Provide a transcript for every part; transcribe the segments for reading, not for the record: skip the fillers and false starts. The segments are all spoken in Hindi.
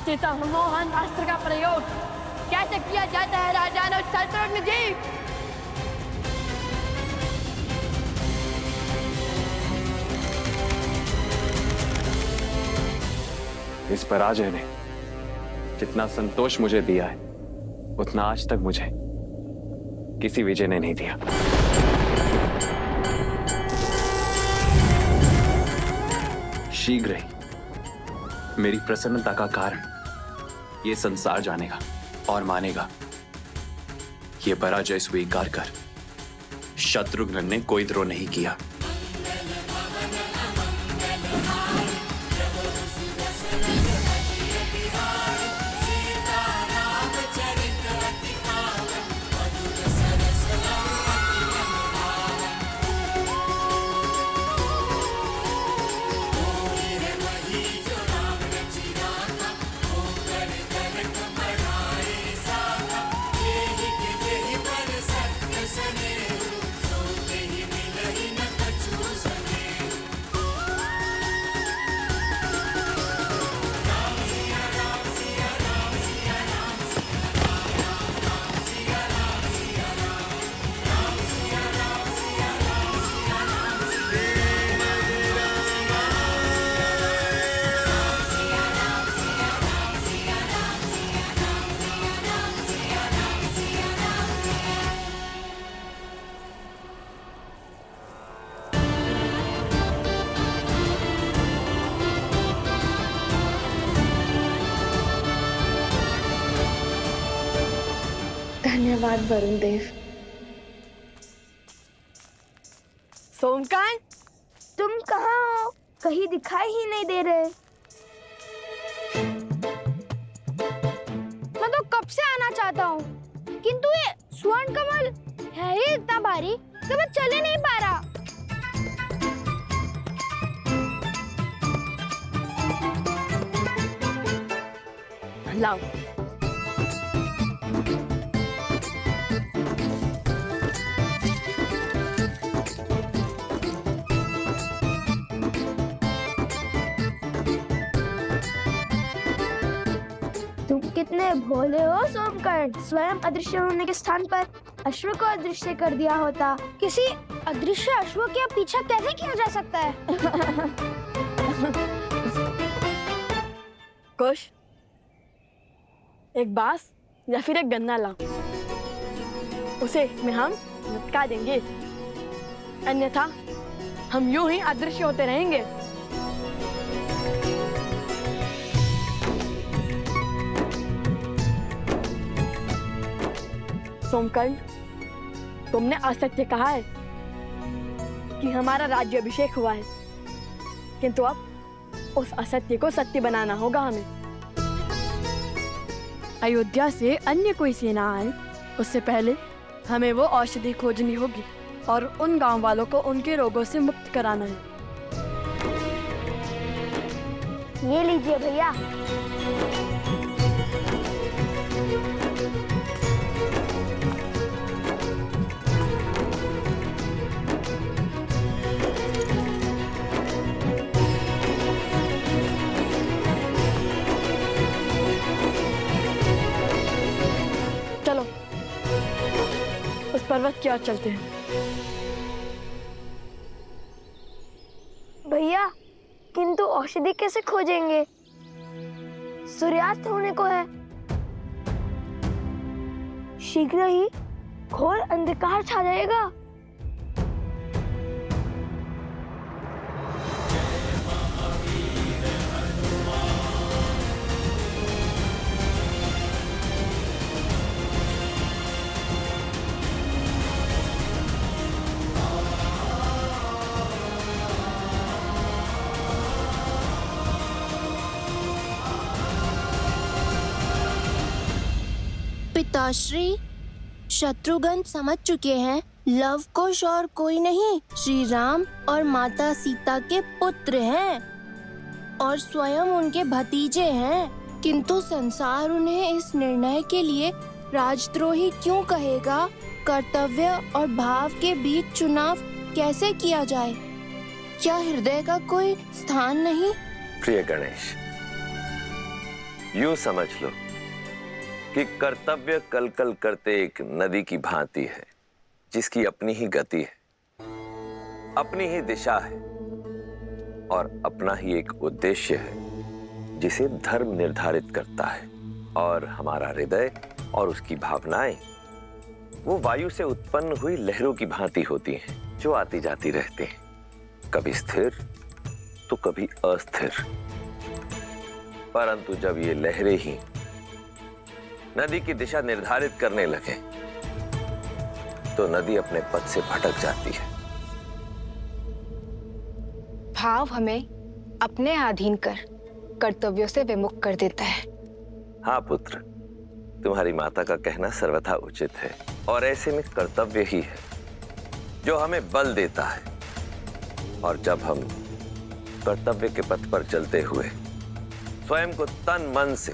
सीता सम्मोहन अस्त्र का प्रयोग कैसे किया जाता है राजा शत्रुघ्न जी? इस पराजय ने जितना संतोष मुझे दिया है उतना आज तक मुझे किसी विजय ने नहीं दिया। शीघ्र ही मेरी प्रसन्नता का कारण ये संसार जानेगा और मानेगा ये पराजय स्वीकार कर शत्रुघ्न ने कोई द्रोह नहीं किया। धन्यवाद वरुण देव। सोमकांत, तुम कहाँ हो? कहीं दिखाई ही नहीं दे रहे। मैं तो कब से आना चाहता हूँ, किंतु ये स्वर्ण कमल है ही इतना भारी कि मैं चल ही नहीं पा रहा। लाओ। तुम कितने भोले हो सोमकर्ण। स्वयं अदृश्य होने के स्थान पर अश्व को अदृश्य कर दिया होता। किसी अदृश्य अश्व के पीछा कैसे किया जा सकता है? कुश, एक बांस या फिर एक गन्ना ला, उसे इसमें हम लटका देंगे, अन्यथा हम यूं ही अदृश्य होते रहेंगे। सोमकर्ण, तुमने असत्य कहा है कि हमारा राज्य अभिषेक हुआ है, किंतु अब उस असत्य को सत्य बनाना होगा हमें। अयोध्या से अन्य कोई सेना आए उससे पहले हमें वो औषधि खोजनी होगी और उन गांव वालों को उनके रोगों से मुक्त कराना है। ये लीजिए भैया। चलो उस पर्वत की ओर चलते हैं। भैया, किंतु औषधि कैसे खोजेंगे? सूर्यास्त होने को है। शीघ्र ही घोर अंधकार छा जाएगा। पिताश्री, शत्रुघ्न समझ चुके हैं लव कुश और कोई नहीं, श्री राम और माता सीता के पुत्र हैं और स्वयं उनके भतीजे हैं। किंतु संसार उन्हें इस निर्णय के लिए राजद्रोही क्यों कहेगा? कर्तव्य और भाव के बीच चुनाव कैसे किया जाए? क्या हृदय का कोई स्थान नहीं? प्रिय गणेश, यूं समझ लो कि कर्तव्य कल कल करते एक नदी की भांति है, जिसकी अपनी ही गति है, अपनी ही दिशा है और अपना ही एक उद्देश्य है, जिसे धर्म निर्धारित करता है। और हमारा हृदय और उसकी भावनाएं वो वायु से उत्पन्न हुई लहरों की भांति होती हैं, जो आती जाती रहते हैं, कभी स्थिर तो कभी अस्थिर। परंतु जब ये लहरें ही नदी की दिशा निर्धारित करने लगे तो नदी अपने पथ से भटक जाती है। भाव हमें अपने अधीन कर कर्तव्यों से विमुख कर देता है। हाँ पुत्र, तुम्हारी माता का कहना सर्वथा उचित है और ऐसे में कर्तव्य ही है जो हमें बल देता है। और जब हम कर्तव्य के पथ पर चलते हुए स्वयं को तन मन से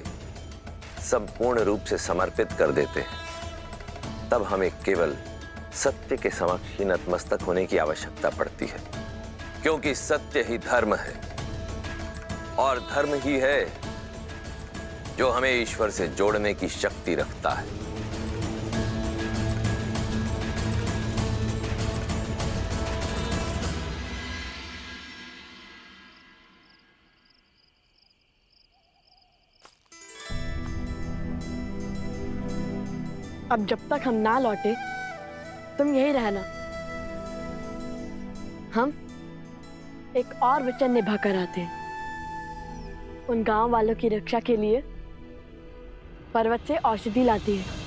संपूर्ण रूप से समर्पित कर देते हैं, तब हमें केवल सत्य के समक्ष ही नतमस्तक होने की आवश्यकता पड़ती है, क्योंकि सत्य ही धर्म है और धर्म ही है जो हमें ईश्वर से जोड़ने की शक्ति रखता है। अब जब तक हम ना लौटे तुम यही रहना। हम एक और वचन निभा कर आते हैं। उन गांव वालों की रक्षा के लिए पर्वत से औषधि लाती है।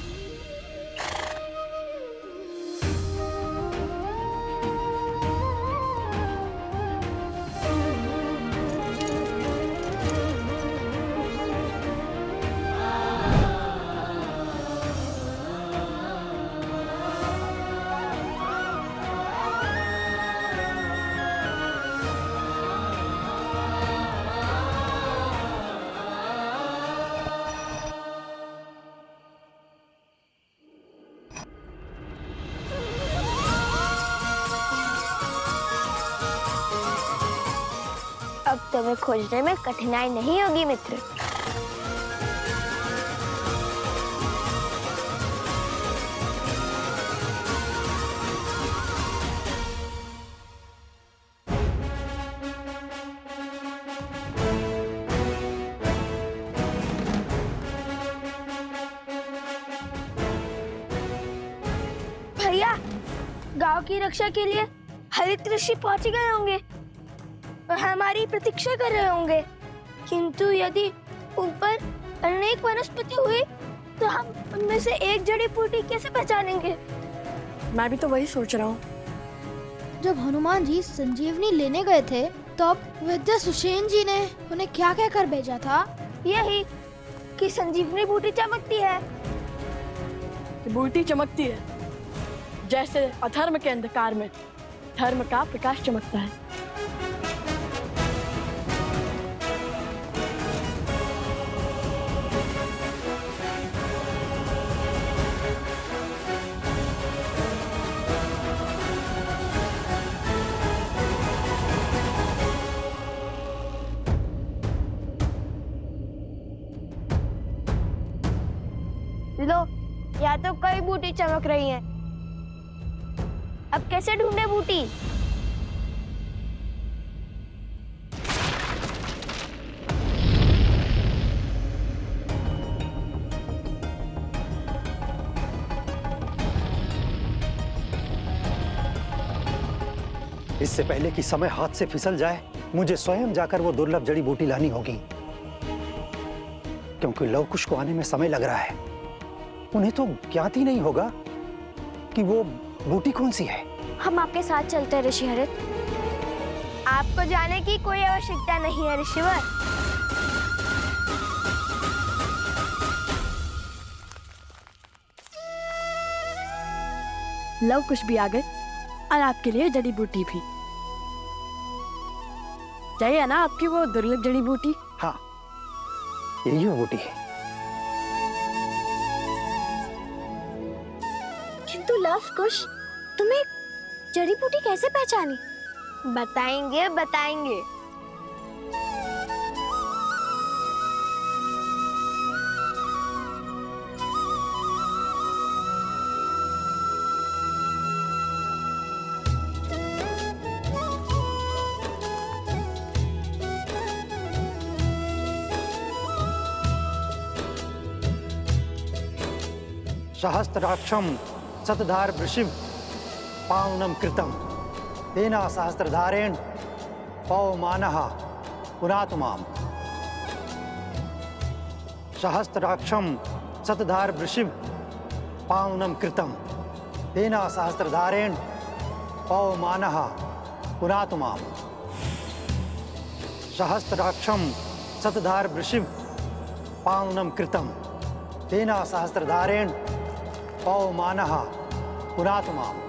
अब तुम्हें खोजने में कठिनाई नहीं होगी मित्र। भैया, गांव की रक्षा के लिए हरित ऋषि पहुंच गए होंगे और हमारी प्रतीक्षा कर रहे होंगे। किंतु यदि ऊपर अनेक वनस्पति हुई तो हम उनमें से एक जड़ी बूटी कैसे पहचानेंगे? मैं भी तो वही सोच रहा हूँ। जब हनुमान जी संजीवनी लेने गए थे तब वैद्य सुषेण जी ने उन्हें क्या कहकर भेजा था? यही कि संजीवनी बूटी चमकती है। ये बूटी चमकती है जैसे अधर्म के अंधकार में धर्म का प्रकाश चमकता है। लो, या तो कई बूटी चमक रही हैं। अब कैसे ढूंढे बूटी? इससे पहले कि समय हाथ से फिसल जाए, मुझे स्वयं जाकर वो दुर्लभ जड़ी बूटी लानी होगी, क्योंकि लवकुश को आने में समय लग रहा है। उन्हें तो ज्ञात ही नहीं होगा कि वो बूटी कौन सी है। हम आपके साथ चलते हैं ऋषि हरित। आपको जाने की कोई आवश्यकता नहीं है ऋषिवर। लव कुश भी आ गए और आपके लिए जड़ी बूटी भी। चाहिए ना आपकी वो दुर्लभ जड़ी बूटी? हाँ, यही वो बूटी है। किंतु लव कुश, तुम्हें जड़ी बूटी कैसे पहचानी? बताएंगे बताएंगे। सहस्त्राक्षम शतधार वृषिव पावनम कृतम तेना सहस्त्रधारेण पवमानः पुनातु माम। सहस्त्राक्षम शतधार वृषिव पावनम कृतम तेना सहस्त्रधारेण पवमानः पुनातु माम। सहस्त्राक्षम शतधार वृषिव पावनम कृतम तेना सहस्त्रधारेण पवमानः पुनातु माम।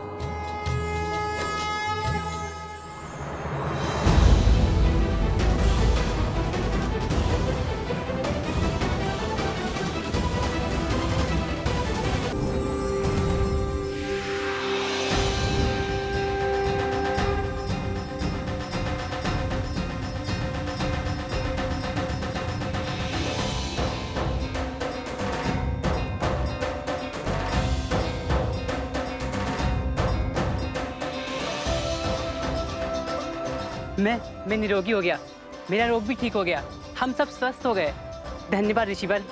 मैं निरोगी हो गया, मेरा रोग भी ठीक हो गया, हम सब स्वस्थ हो गए। धन्यवाद ऋषिवर,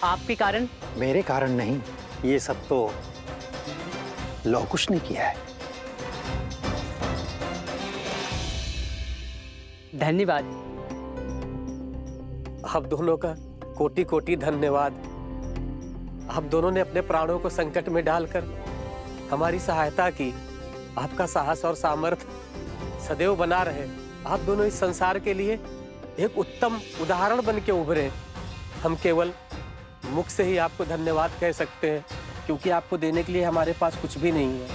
आपके कारण। मेरे कारण नहीं, ये सब तो लौकुश ने किया है। धन्यवाद। आप दोनों का कोटि कोटि धन्यवाद। आप दोनों ने अपने प्राणों को संकट में डालकर हमारी सहायता की। आपका साहस और सामर्थ्य सदैव बना रहे। आप दोनों इस संसार के लिए एक उत्तम उदाहरण बन के उभरे। हम केवल मुख से ही आपको धन्यवाद कह सकते हैं, क्योंकि आपको देने के लिए हमारे पास कुछ भी नहीं है।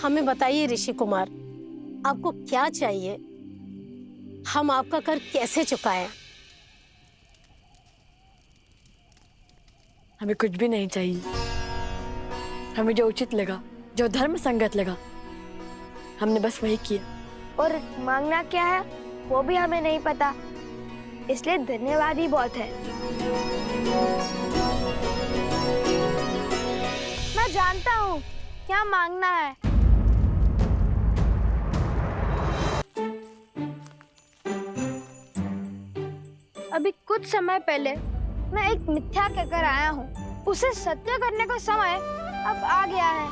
हमें बताइए ऋषि कुमार, आपको क्या चाहिए? हम आपका कर कैसे चुकाएं? हमें कुछ भी नहीं चाहिए। हमें जो उचित लगा, जो धर्म संगत लगा, हमने बस वही किया। और मांगना क्या है वो भी हमें नहीं पता, इसलिए धन्यवाद ही बहुत है। मैं जानता हूँ क्या मांगना है। अभी कुछ समय पहले मैं एक मिथ्या कहकर आया हूँ, उसे सत्य करने का समय अब आ गया है।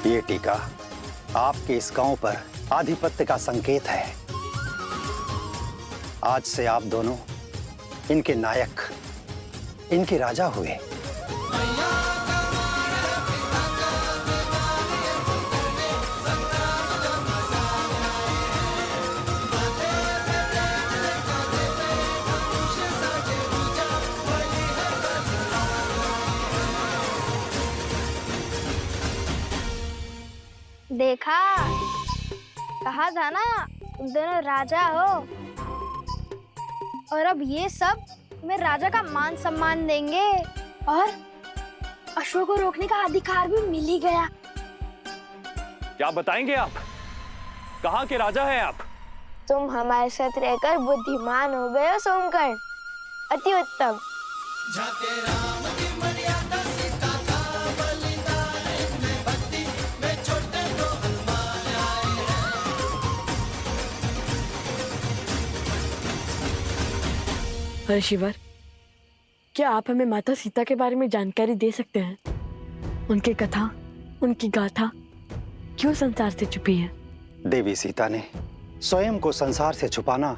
ये टीका आपके इस गांव पर आधिपत्य का संकेत है। आज से आप दोनों इनके नायक, इनके राजा हुए। देखा, कहा था ना तुम दोनों राजा हो। और अब ये सब मैं राजा का मान सम्मान देंगे और अशोक को रोकने का अधिकार भी मिल ही गया। क्या बताएंगे आप? कहाँ के राजा हैं आप? तुम हमारे साथ रहकर बुद्धिमान हो गए हो सोमकर्ण, अति उत्तम। ऋषिवर, क्या आप हमें माता सीता के बारे में जानकारी दे सकते हैं? उनकी कथा, उनकी गाथा क्यों संसार से छुपी है? देवी सीता ने स्वयं को संसार से छुपाना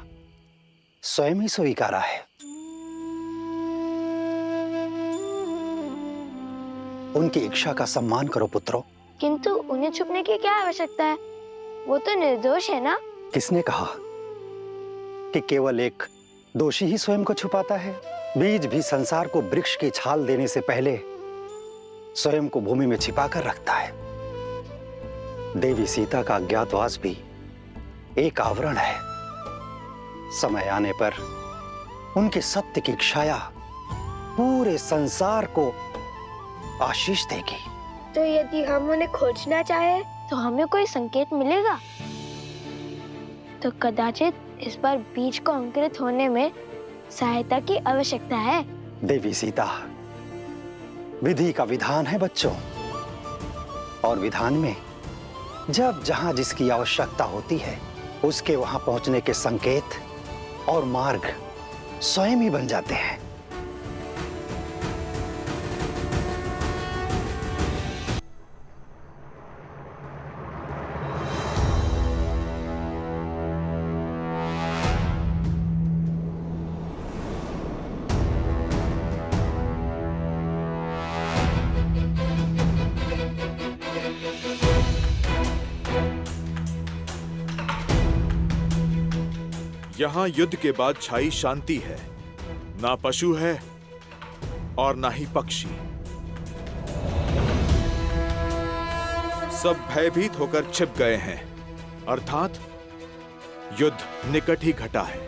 स्वयं ही स्वीकारा है। उनकी इच्छा का सम्मान करो पुत्रों। किंतु उन्हें छुपने की क्या आवश्यकता है? वो तो निर्दोष है ना? किसने कहा कि केवल एक दोषी ही स्वयं को छुपाता है। बीज भी संसार को वृक्ष की छाल देने से पहले स्वयं को भूमि में छिपा कर रखता है। देवी सीता का अज्ञातवास भी एक आवरण है। समय आने पर उनके सत्य की छाया पूरे संसार को आशीष देगी। तो यदि हम उन्हें खोजना चाहे तो हमें कोई संकेत मिलेगा? तो कदाचित इस बार बीज को अंकुरित होने में सहायता की आवश्यकता है। देवी सीता, विधि का विधान है बच्चों, और विधान में जब जहां जिसकी आवश्यकता होती है उसके वहां पहुंचने के संकेत और मार्ग स्वयं ही बन जाते हैं। यहाँ युद्ध के बाद छाई शांति है। ना पशु है और ना ही पक्षी। सब भयभीत होकर छिप गए हैं, अर्थात युद्ध निकट ही घटा है।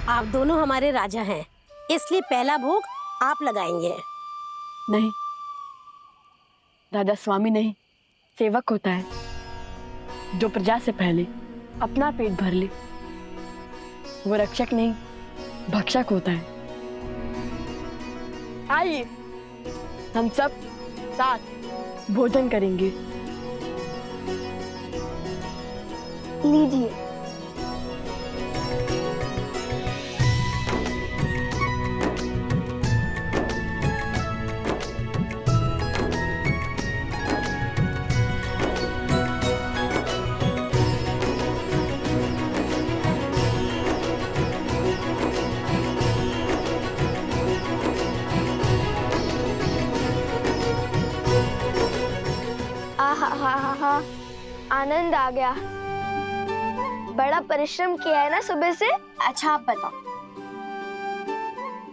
आप दोनों हमारे राजा हैं, इसलिए पहला भोग आप लगाएंगे। नहीं, राजा स्वामी नहीं, सेवक होता है जो प्रजा से पहले अपना पेट भर ले। वो रक्षक नहीं, भक्षक होता है। आइए हम सब साथ भोजन करेंगे। लीजिए। आहा, आनंद आ गया। बड़ा परिश्रम किया है ना सुबह से। अच्छा आप बताओ,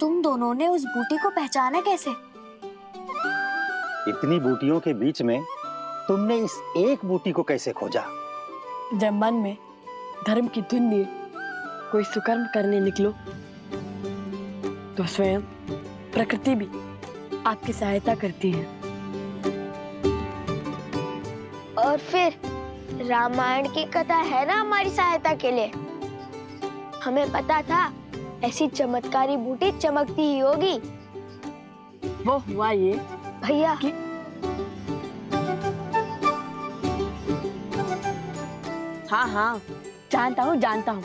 तुम दोनों ने उस बूटी को पहचाना कैसे? इतनी बूटियों के बीच में तुमने इस एक बूटी को कैसे खोजा? जब मन में धर्म की धुन लिए कोई सुकर्म करने निकलो तो स्वयं प्रकृति भी आपकी सहायता करती है। और फिर रामायण की कथा है ना हमारी सहायता के लिए। हमें पता था ऐसी चमत्कारी बूटी चमकती ही होगी। वो हुआ ये भैया कि हाँ, जानता हूँ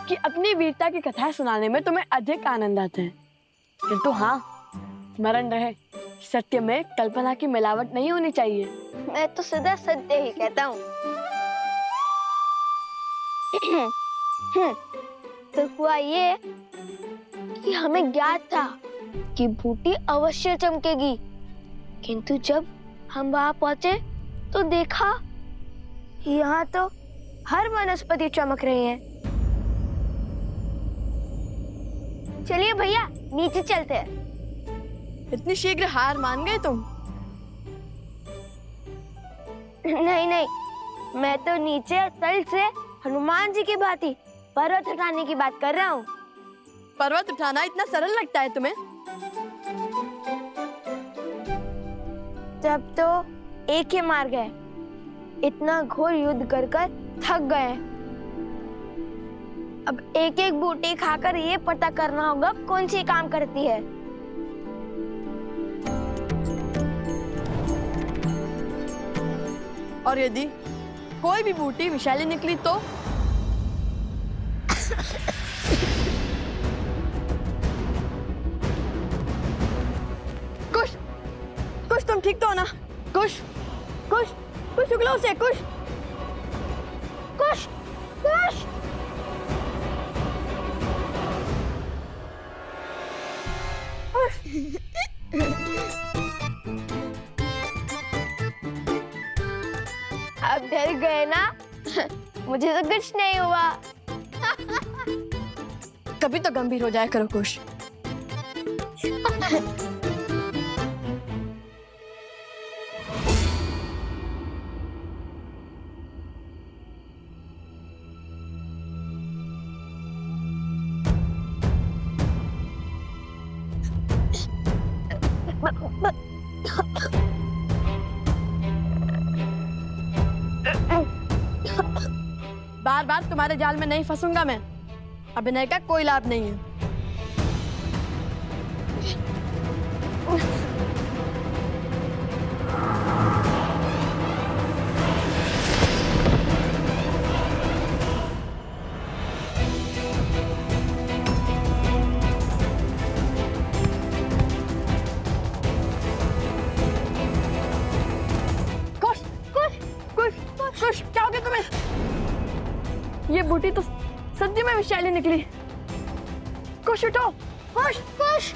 कि अपनी वीरता की कथाएं सुनाने में तुम्हें अधिक आनंद आता है, किंतु हाँ, स्मरण रहे, सत्य में कल्पना की मिलावट नहीं होनी चाहिए। मैं तो सदा सत्य ही कहता हूँ। तो हुआ ये कि हमें ज्ञात था कि बूटी अवश्य चमकेगी, किंतु जब हम वहां पहुंचे तो देखा यहाँ तो हर वनस्पति चमक रही है। चलिए भैया नीचे चलते हैं। इतनी शीघ्र हार मान गए तुम? नहीं, मैं तो नीचे तल से हनुमान जी की भांति पर्वत उठाने की बात कर रहा हूँ। पर्वत उठाना इतना सरल लगता है तुम्हें? तब तो एक ही मार्ग है, इतना घोर युद्ध कर थक गए। अब एक एक बूटी खाकर ये पता करना होगा कौन सी काम करती है। और यदि कोई भी बूटी विषैली निकली तो? कुश तुम ठीक तो हो ना? कुश उगलो उसे। कुश अब डर मुझे तो कुछ नहीं हुआ। कभी तो गंभीर हो जाया करो कुश। बार बार तुम्हारे जाल में नहीं फंसूंगा मैं। अभिनय का कोई लाभ नहीं है। कुश, कुश, कुश, कुश, क्या हो गया तुम्हें? ये बूटी तो सच्ची में विषैली निकली। कुश उठो, कुश, कुश।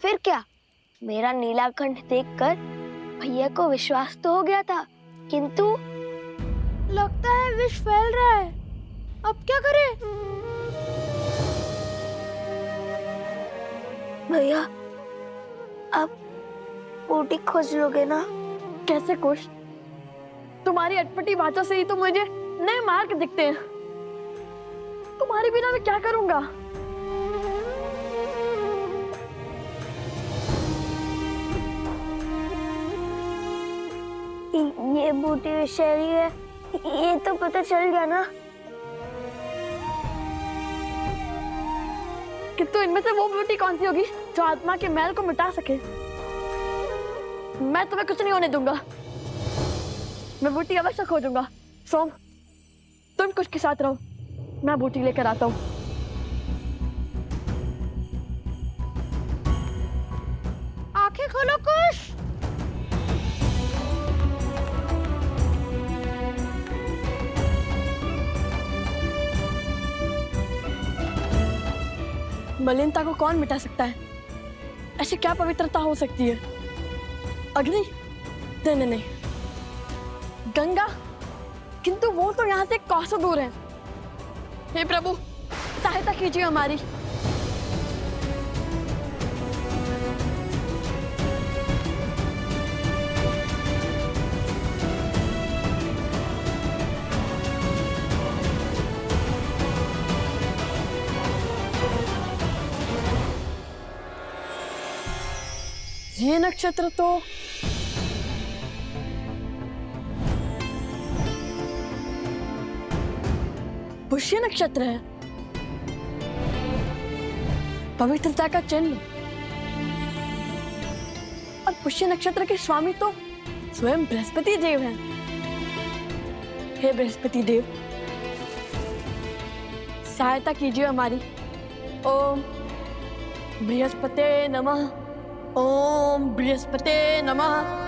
फिर क्या? मेरा नीलाकंठ देखकर भैया को विश्वास तो हो गया था, किंतु लगता है विष फैल रहा है। अब क्या करें? भैया, आप बूटी खोज लोगे ना? कैसे कुश? तुम्हारी अटपटी बातों से ही तो मुझे नए मार्ग दिखते हैं। तुम्हारे बिना मैं क्या करूंगा? ये बूटी विषैली है, ये तो पता चल गया ना। किंतु इनमें से वो बूटी कौन सी होगी जो आत्मा के मैल को मिटा सके? मैं तुम्हें कुछ नहीं होने दूंगा। मैं बूटी अवश्य खोजूंगा। सोम, तुम कुछ के साथ रहो, मैं बूटी लेकर आता हूँ। आंखें खोलो कुश। मलिनता को कौन मिटा सकता है? ऐसी क्या पवित्रता हो सकती है? अग्नि? नहीं नहीं नहीं। गंगा? किंतु वो तो यहाँ से कोसों दूर है। हे प्रभु, सहायता कीजिए हमारी। ये नक्षत्र तो पुष्य नक्षत्र है। पवित्रता का चिन्ह। और पुष्य नक्षत्र के स्वामी तो स्वयं बृहस्पति देव हैं। हे बृहस्पति देव, सहायता कीजिए हमारी। ओम बृहस्पते नमः। ओम बृहस्पते नमः।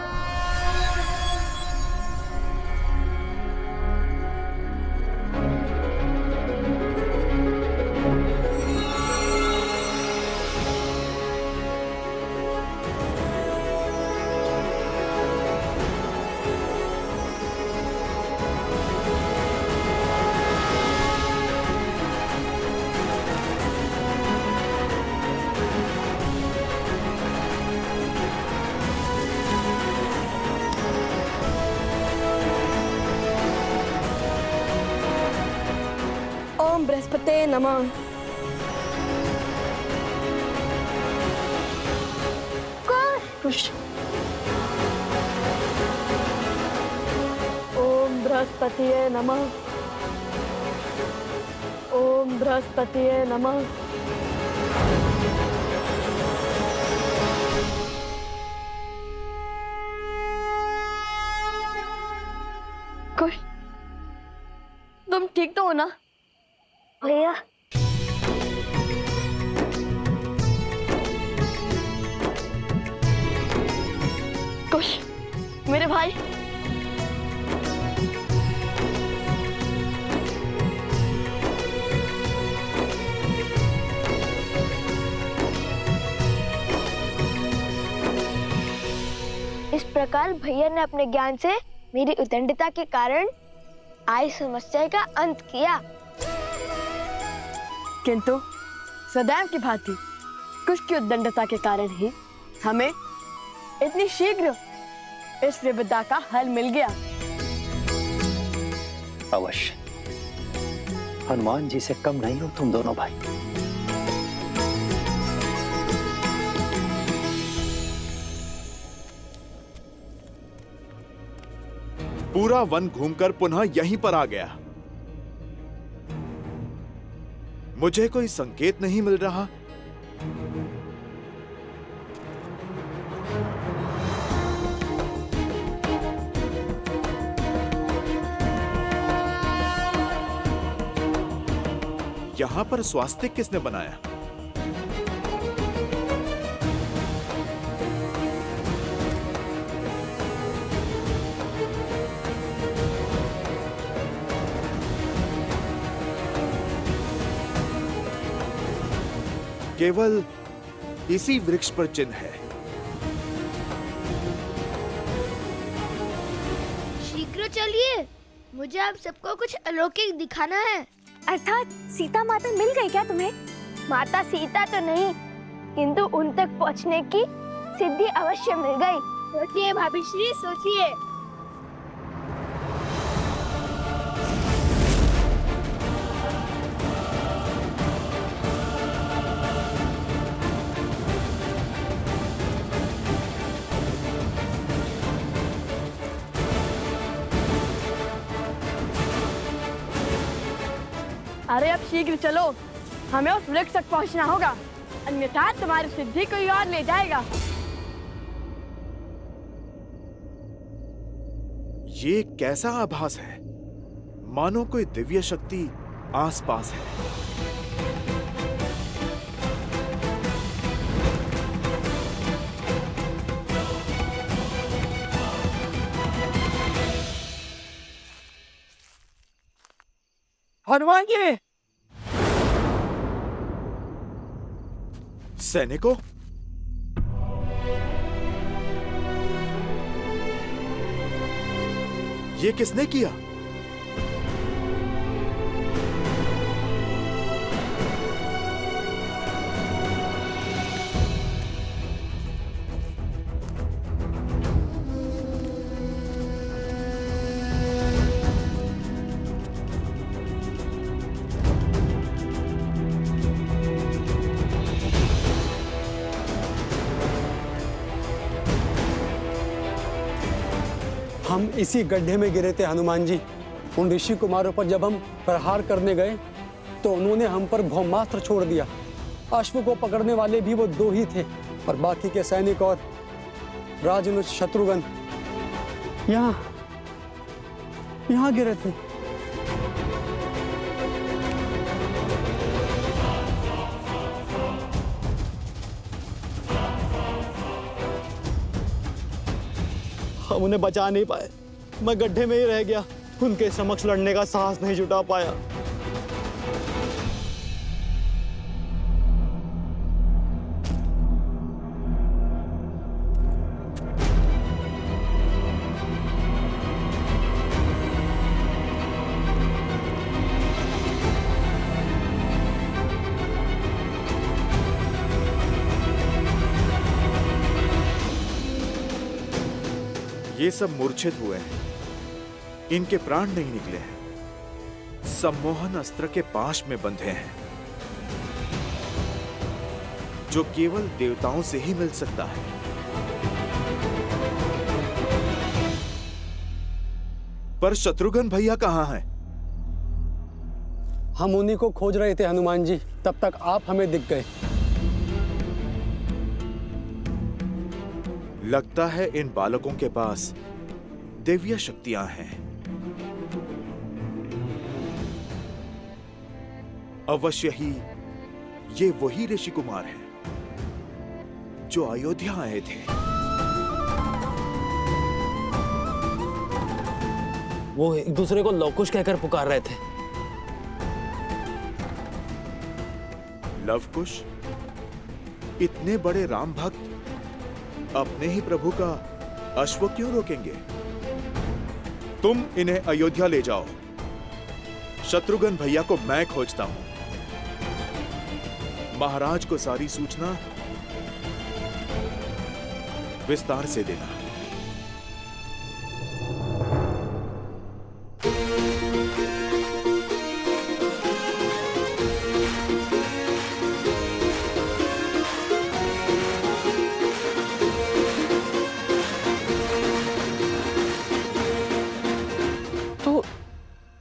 ओम बृहस्पते नमः। कुश। ओम बृहस्पतिये नमः। ओम बृहस्पतिये नमः। कुश, तुम ठीक तो हो ना? भैया, कुश, मेरे भाई, इस प्रकार भैया ने अपने ज्ञान से मेरी उद्दंडता के कारण आई समस्या का अंत किया। किंतु सदैव की भांति कुश की उद्दंडता के कारण ही हमें इतनी शीघ्र इस विपदा का हल मिल गया। अवश्य, हनुमान जी से कम नहीं हो तुम दोनों भाई। पूरा वन घूमकर पुनः यहीं पर आ गया। मुझे कोई संकेत नहीं मिल रहा। यहां पर स्वास्तिक किसने बनाया? केवल इसी वृक्ष पर चिन्ह है। शीघ्र चलिए, मुझे आप सबको कुछ अलौकिक दिखाना है। अर्थात सीता माता मिल गई क्या तुम्हें? माता सीता तो नहीं, किंतु उन तक पहुंचने की सिद्धि अवश्य मिल गई। सोचिए भाभी श्री, सोचिए। अरे अब शीघ्र चलो, हमें उस वृक्ष तक पहुंचना होगा, अन्यथा तुम्हारी सिद्धि कोई और ले जाएगा। ये कैसा आभास है? मानो कोई दिव्य शक्ति आसपास है। हनुमान जी! सैनिकों, ये किसने किया? हम इसी गड्ढे में गिरे थे हनुमान जी। उन ऋषि कुमारों पर जब हम प्रहार करने गए तो उन्होंने हम पर ब्रह्मास्त्र छोड़ दिया। अश्व को पकड़ने वाले भी वो 2 ही थे और बाकी के सैनिक और राजनुज शत्रुघ्न यहाँ गिरे थे। हम उन्हें बचा नहीं पाए, मैं गड्ढे में ही रह गया। उनके समक्ष लड़ने का साहस नहीं जुटा पाया। ये सब मूर्छित हुए हैं, इनके प्राण नहीं निकले हैं, सम्मोहन अस्त्र के पाश में बंधे हैं, जो केवल देवताओं से ही मिल सकता है। पर शत्रुघ्न भैया कहाँ हैं? हम उन्हीं को खोज रहे थे हनुमान जी, तब तक आप हमें दिख गए। लगता है इन बालकों के पास दिव्य शक्तियां हैं। अवश्य ही ये वही ऋषि कुमार हैं जो अयोध्या आए थे। वो एक दूसरे को लवकुश कहकर पुकार रहे थे। लवकुश? इतने बड़े राम भक्त अपने ही प्रभु का अश्व क्यों रोकेंगे? तुम इन्हें अयोध्या ले जाओ। शत्रुघ्न भैया को मैं खोजता हूं। महाराज को सारी सूचना विस्तार से देना। तो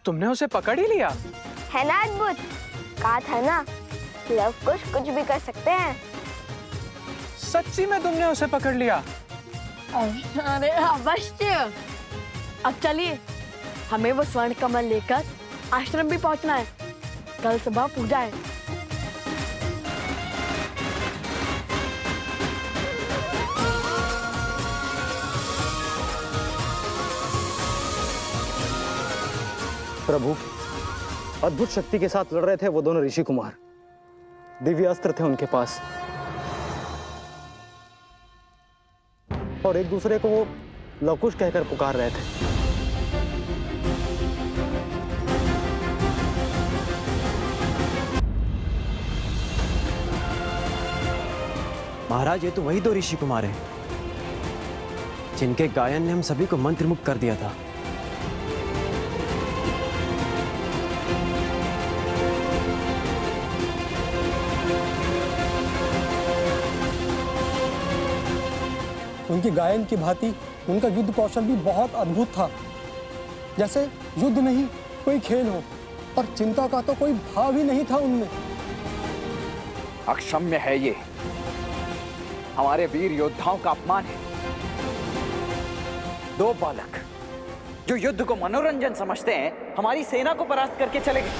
तुमने उसे पकड़ ही लिया? है ना अद्भुत? कहा था ना, लव कुछ भी कर सकते हैं। सच्ची में तुमने उसे पकड़ लिया? अरे अवश्य। अब चलिए, हमें वो स्वर्ण कमल लेकर आश्रम भी पहुंचना है। कल सुबह पूजा है। प्रभु, अद्भुत शक्ति के साथ लड़ रहे थे वो दोनों ऋषि कुमार। दिव्य अस्त्र थे उनके पास और एक दूसरे को वो लवकुश कहकर पुकार रहे थे। महाराज, ये तो वही दो ऋषि कुमार हैं जिनके गायन ने हम सभी को मंत्रमुग्ध कर दिया था। उनकी गायन की भांति उनका युद्ध कौशल भी बहुत अद्भुत था। जैसे युद्ध नहीं कोई खेल हो, और चिंता का तो कोई भाव ही नहीं था उनमें। अक्षम्य है ये, हमारे वीर योद्धाओं का अपमान है। दो बालक जो युद्ध को मनोरंजन समझते हैं, हमारी सेना को परास्त करके चले गए।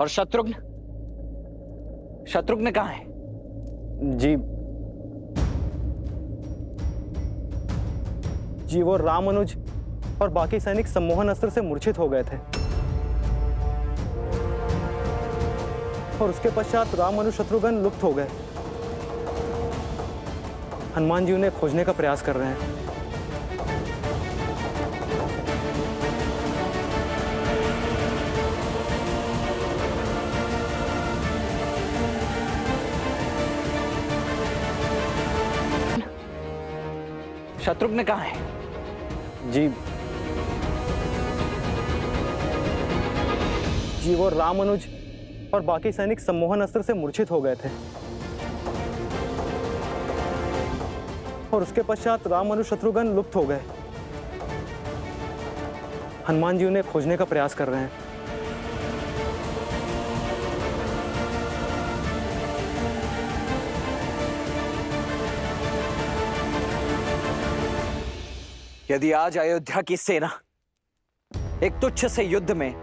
और शत्रुघ्न कहाँ है? जी वो रामानुज और बाकी सैनिक सम्मोहन अस्त्र से मूर्छित हो गए थे और उसके पश्चात रामानुज शत्रुघ्न लुप्त हो गए। हनुमान जी उन्हें खोजने का प्रयास कर रहे हैं। शत्रुघ्न कहाँ है? जी वो रामानुज और बाकी सैनिक सम्मोहन अस्त्र से मूर्छित हो गए थे और उसके पश्चात रामानुज शत्रुघ्न लुप्त हो गए। हनुमान जी उन्हें खोजने का प्रयास कर रहे हैं। यदि आज अयोध्या की सेना एक तुच्छ से युद्ध में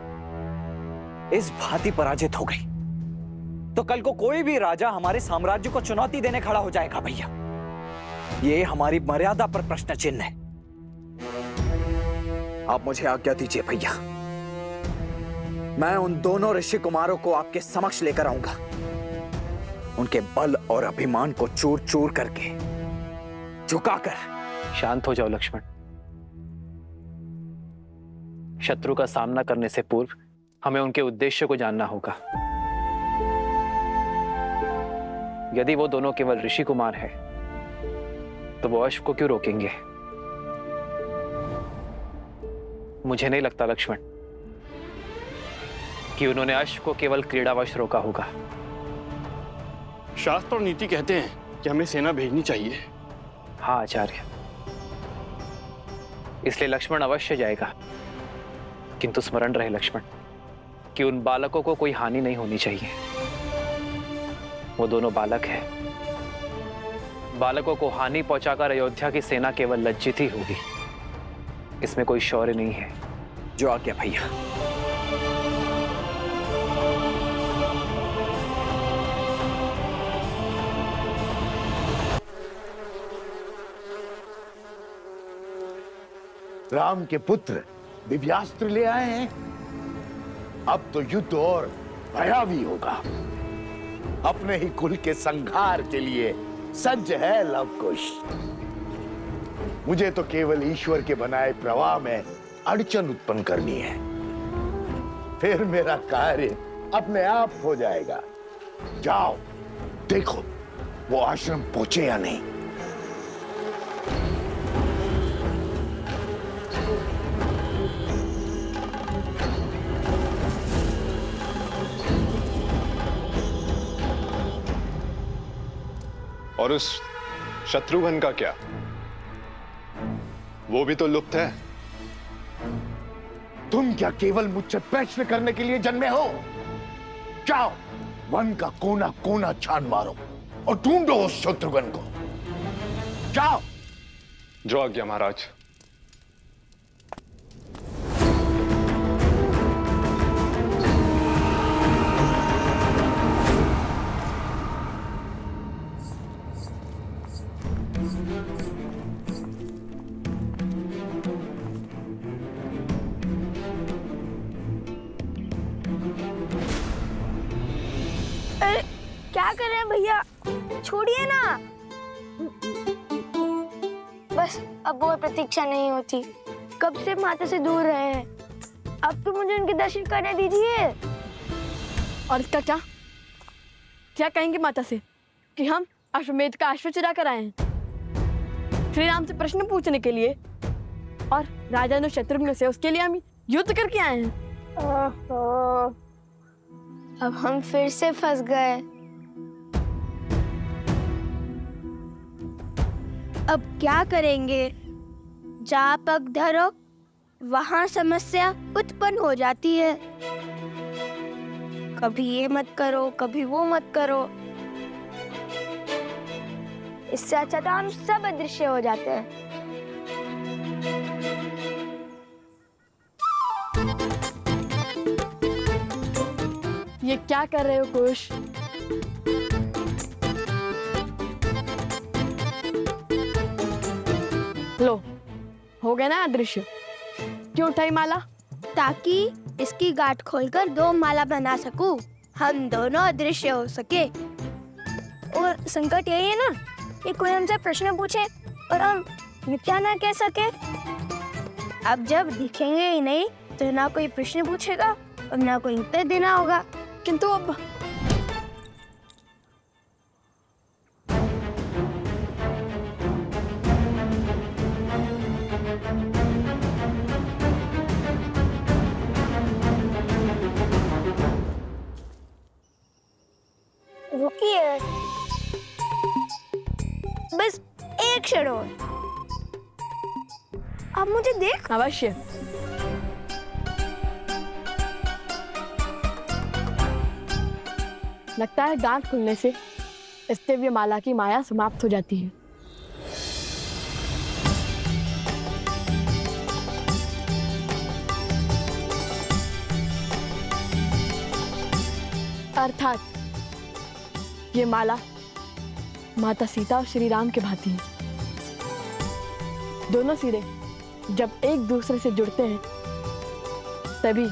इस भांति पराजित हो गई, तो कल को कोई भी राजा हमारे साम्राज्य को चुनौती देने खड़ा हो जाएगा। भैया, ये हमारी मर्यादा पर प्रश्न चिन्ह है। आप मुझे आज्ञा दीजिए भैया, मैं उन दोनों ऋषि कुमारों को आपके समक्ष लेकर आऊंगा। उनके बल और अभिमान को चूर चूर करके झुकाकर। शांत हो जाओ लक्ष्मण। शत्रु का सामना करने से पूर्व हमें उनके उद्देश्य को जानना होगा। यदि वो दोनों केवल ऋषि कुमार हैं, तो वो अश्व को क्यों रोकेंगे? मुझे नहीं लगता लक्ष्मण कि उन्होंने अश्व को केवल क्रीड़ावश रोका होगा। शास्त्र और नीति कहते हैं कि हमें सेना भेजनी चाहिए। हाँ आचार्य, इसलिए लक्ष्मण अवश्य जाएगा, किंतु स्मरण रहे लक्ष्मण कि उन बालकों को कोई हानि नहीं होनी चाहिए। वो दोनों बालक हैं। बालकों को हानि पहुंचाकर अयोध्या की सेना केवल लज्जित ही होगी। इसमें कोई शौर्य नहीं है। जो आज्ञा भैया। राम के पुत्र दिव्यास्त्र ले आए हैं। अब तो युद्ध और भयावी होगा। अपने ही कुल के संहार के लिए सज्ज है लवकुश। मुझे तो केवल ईश्वर के बनाए प्रवाह में अड़चन उत्पन्न करनी है, फिर मेरा कार्य अपने आप हो जाएगा। जाओ देखो वो आश्रम पहुंचे या नहीं। और उस शत्रुघ्न का क्या? वो भी तो लुप्त है। तुम क्या केवल मुझसे प्रश्न करने के लिए जन्मे हो? जाओ वन का कोना कोना छान मारो और ढूंढो उस शत्रुघ्न को। जाओ। जो आज्ञा महाराज। अरे क्या कर रहे हैं भैया, छोड़िए ना। बस अब वो प्रतीक्षा नहीं होती। कब से माता से दूर रहे हैं, अब तो मुझे उनके दर्शन करने दीजिए। और इसका क्या क्या कहेंगे माता से कि हम अश्वमेध का अश्व चुरा कर आए हैं श्री राम से प्रश्न पूछने के लिए, और राजा ने शत्रुघ्न से उसके लिए हम युद्ध करके आए हैं। ओहो, अब हम फिर से फंस गए। अब क्या करेंगे? जहाँ पग धरो वहाँ समस्या उत्पन्न हो जाती है। कभी ये मत करो, कभी वो मत करो। इससे अच्छा तो हम सब अदृश्य हो जाते हैं। ये क्या कर रहे हो कुश? लो, हो गया ना अदृश्य। क्यों उठाई माला? ताकि इसकी गांठ खोलकर 2 माला बना सकूं, हम दोनों अदृश्य हो सके। और संकट यही है ना कि कोई हमसे प्रश्न पूछे और हम मिथ्या ना कह सके। अब जब दिखेंगे ही नहीं तो ना कोई प्रश्न पूछेगा और ना कोई उत्तर देना होगा। किंतु अब रुकिए, बस एक क्षण और। आप मुझे देख। अवश्य। लगता है गांठ खुलने से स्तेव्य माला की माया समाप्त हो जाती है। अर्थात ये माला माता सीता और श्री राम के भांति है। दोनों सिरे जब एक दूसरे से जुड़ते हैं तभी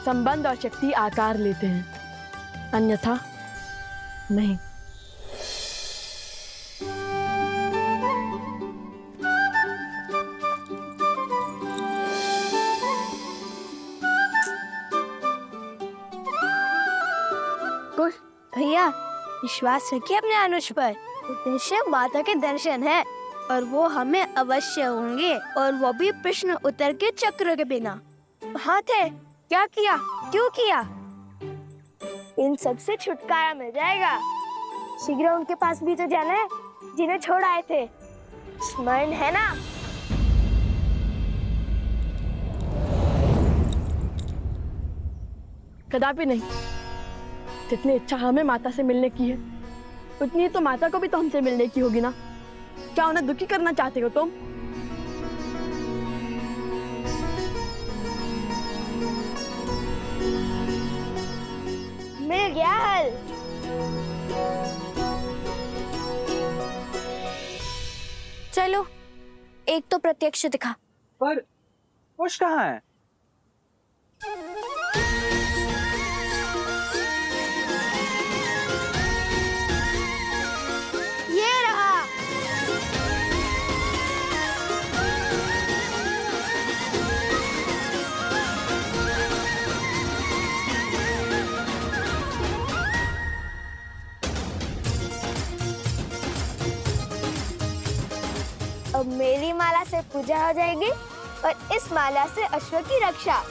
संबंध और शक्ति आकार लेते हैं, अन्यथा नहीं। कुश भैया, विश्वास रखिए अपने अनुज पर। उद्देश्य माता के दर्शन है और वो हमें अवश्य होंगे, और वो भी प्रश्न उत्तर के चक्र के बिना। हाँ थे, क्या किया, क्यों किया, इन सब से छुटकारा मिल जाएगा। शीघ्र उनके पास भी तो जाना है जिन्हें छोड़ आए थे, स्मरण है ना? कदापि नहीं। जितनी इच्छा हमें माता से मिलने की है उतनी तो माता को भी तो हमसे मिलने की होगी ना। क्या उन्हें दुखी करना चाहते हो तुम? मिल गया हल। चलो, एक तो प्रत्यक्ष दिखा। पर कुश कहाँ है? से पूजा हो जाएगी और इस माला से अश्व की रक्षा।